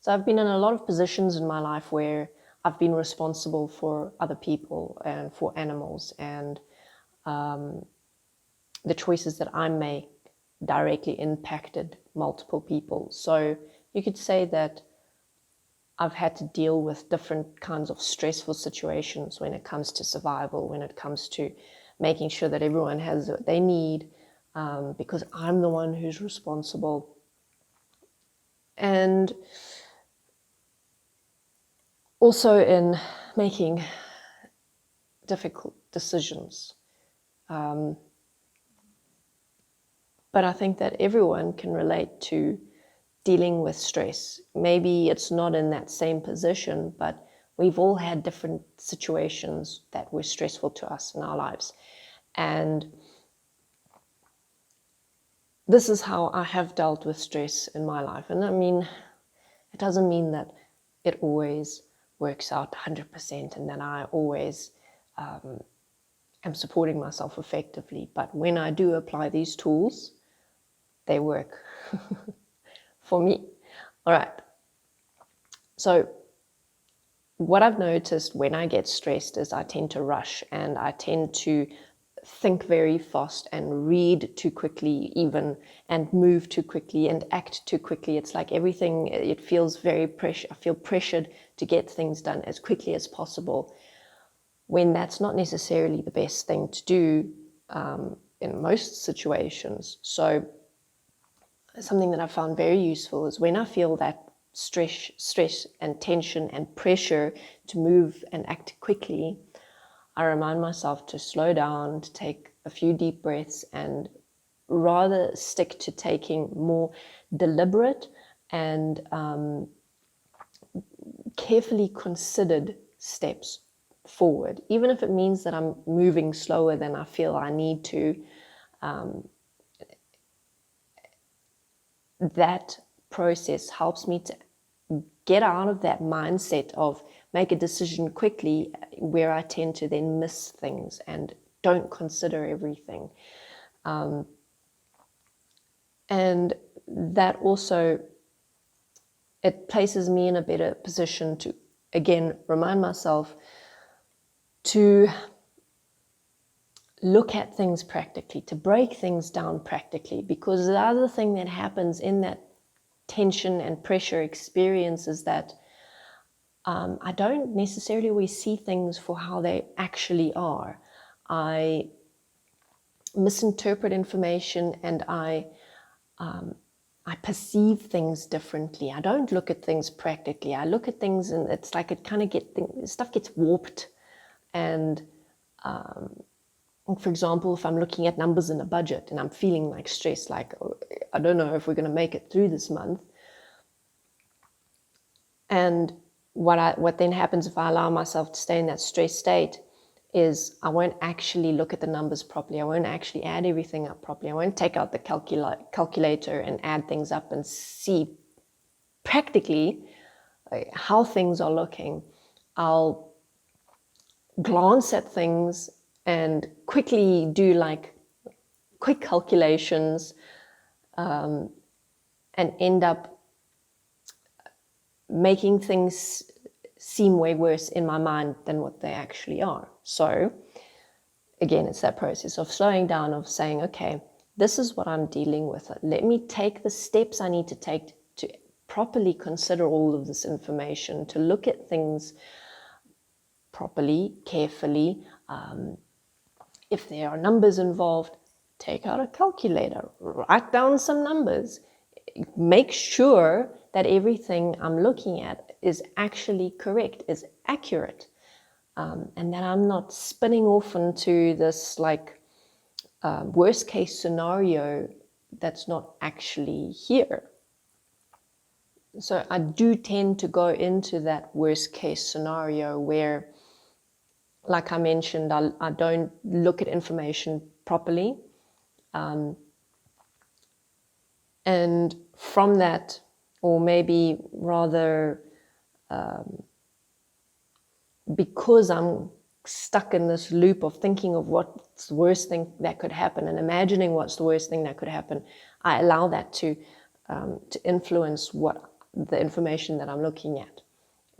So I've been in a lot of positions in my life where I've been responsible for other people and for animals, and the choices that I make directly impacted multiple people. So you could say that I've had to deal with different kinds of stressful situations when it comes to survival, when it comes to making sure that everyone has what they need, because I'm the one who's responsible. And also in making difficult decisions. But I think that everyone can relate to dealing with stress. Maybe it's not in that same position, but we've all had different situations that were stressful to us in our lives. And this is how I have dealt with stress in my life. And I mean, it doesn't mean that it always works out 100% and that I always am supporting myself effectively. But when I do apply these tools, they work for me. All right. So what I've noticed when I get stressed is I tend to rush, and I tend to think very fast and read too quickly even, and move too quickly and act too quickly. It's like everything, it feels very pressure. I feel pressured to get things done as quickly as possible, when that's not necessarily the best thing to do in most situations. So something that I found very useful is when I feel that stress and tension and pressure to move and act quickly, I remind myself to slow down, to take a few deep breaths, and rather stick to taking more deliberate and carefully considered steps forward, even if it means that I'm moving slower than I feel I need to. That process helps me to get out of that mindset of make a decision quickly, where I tend to then miss things and don't consider everything. And that also, it places me in a better position to, again, remind myself to look at things practically, to break things down practically, because the other thing that happens in that tension and pressure experience is that I don't necessarily always see things for how they actually are. I misinterpret information, and I perceive things differently. I don't look at things practically. I look at things and it's like it kind of stuff gets warped. And for example, if I'm looking at numbers in a budget and I'm feeling like stress, like, oh, I don't know if we're going to make it through this month. And what then happens if I allow myself to stay in that stress state is I won't actually look at the numbers properly. I won't actually add everything up properly. I won't take out the calculator and add things up and see practically how things are looking. I'll glance at things and quickly do like quick calculations and end up making things seem way worse in my mind than what they actually are. So again, it's that process of slowing down, of saying, okay, this is what I'm dealing with. Let me take the steps I need to take to properly consider all of this information, to look at things properly, carefully. If there are numbers involved, take out a calculator, write down some numbers, make sure that everything I'm looking at is actually correct, is accurate, and that I'm not spinning off into this like worst case scenario that's not actually here. So I do tend to go into that worst case scenario where, like I mentioned, I don't look at information properly. And from that, or maybe rather because I'm stuck in this loop of thinking of what's the worst thing that could happen and imagining what's the worst thing that could happen, I allow that to influence what the information that I'm looking at,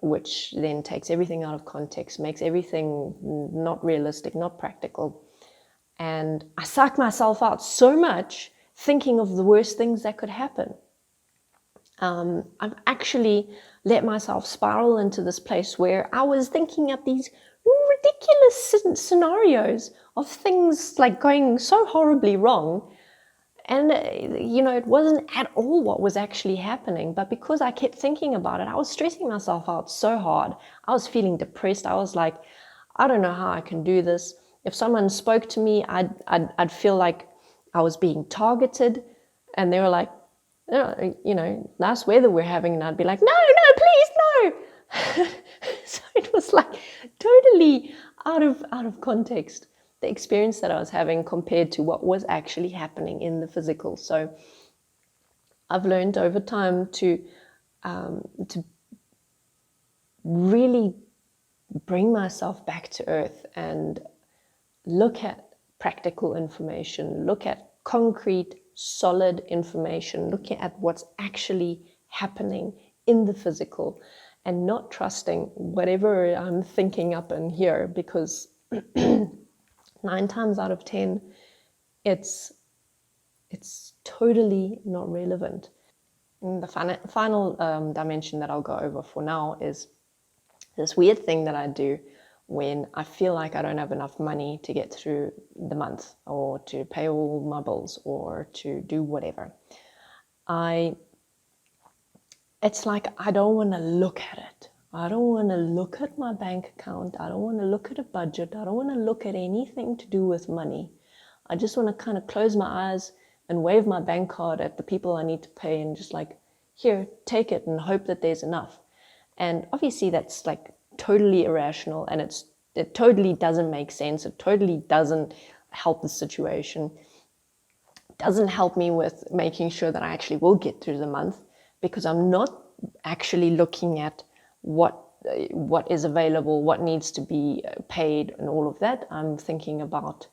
which then takes everything out of context, makes everything not realistic, not practical. And I psych myself out so much thinking of the worst things that could happen. I've actually let myself spiral into this place where I was thinking up these ridiculous scenarios of things like going so horribly wrong. And, it wasn't at all what was actually happening. But because I kept thinking about it, I was stressing myself out so hard. I was feeling depressed. I was like, I don't know how I can do this. If someone spoke to me, I'd feel like I was being targeted. And they were like, nice weather we're having. And I'd be like, no, please, no. So it was like totally out of context, the experience that I was having compared to what was actually happening in the physical. So I've learned over time to really bring myself back to earth and look at practical information, look at concrete, solid information, looking at what's actually happening in the physical, and not trusting whatever I'm thinking up in here, because 9 times out of 10, it's totally not relevant. And the final dimension that I'll go over for now is this weird thing that I do when I feel like I don't have enough money to get through the month, or to pay all my bills, or to do whatever. It's like I don't want to look at it. I don't want to look at my bank account. I don't want to look at a budget. I don't want to look at anything to do with money. I just want to kind of close my eyes and wave my bank card at the people I need to pay, and just like, here, take it, and hope that there's enough. And obviously that's like totally irrational, and it totally doesn't make sense. It totally doesn't help the situation. It doesn't help me with making sure that I actually will get through the month, because I'm not actually looking at what is available, what needs to be paid, and all of that. I'm thinking about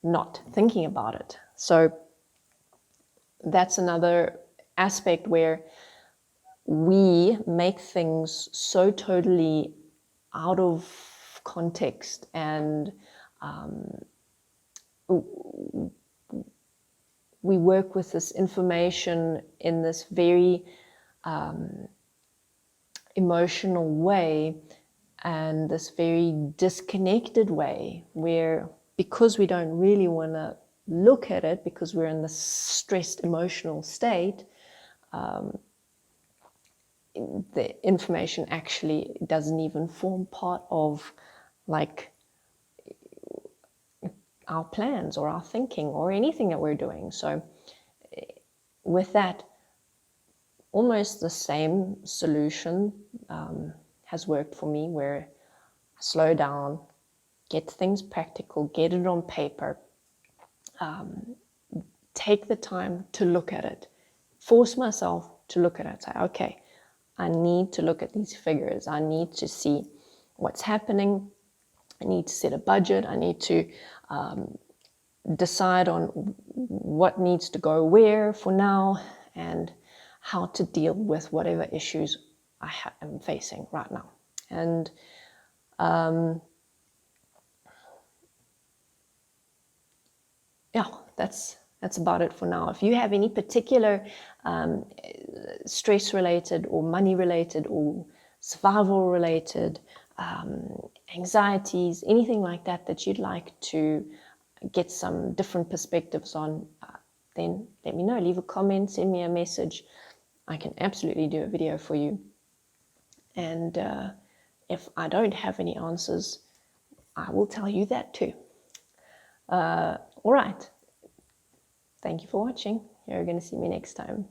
not thinking about it. So that's another aspect where we make things so totally out of context, and we work with this information in this very emotional way, and this very disconnected way, where because we don't really want to look at it, because we're in this stressed emotional state, the information actually doesn't even form part of like our plans or our thinking or anything that we're doing. So with that, almost the same solution has worked for me, where I slow down, get things practical, get it on paper, take the time to look at it, force myself to look at it, say, okay, I need to look at these figures. I need to see what's happening. I need to set a budget. I need to decide on what needs to go where for now, and how to deal with whatever issues I am facing right now. And yeah, that's about it for now. If you have any particular stress-related or money-related or survival-related anxieties, anything like that that you'd like to get some different perspectives on, then let me know. Leave a comment, send me a message. I can absolutely do a video for you. And if I don't have any answers, I will tell you that too. All right. Thank you for watching. You're going to see me next time.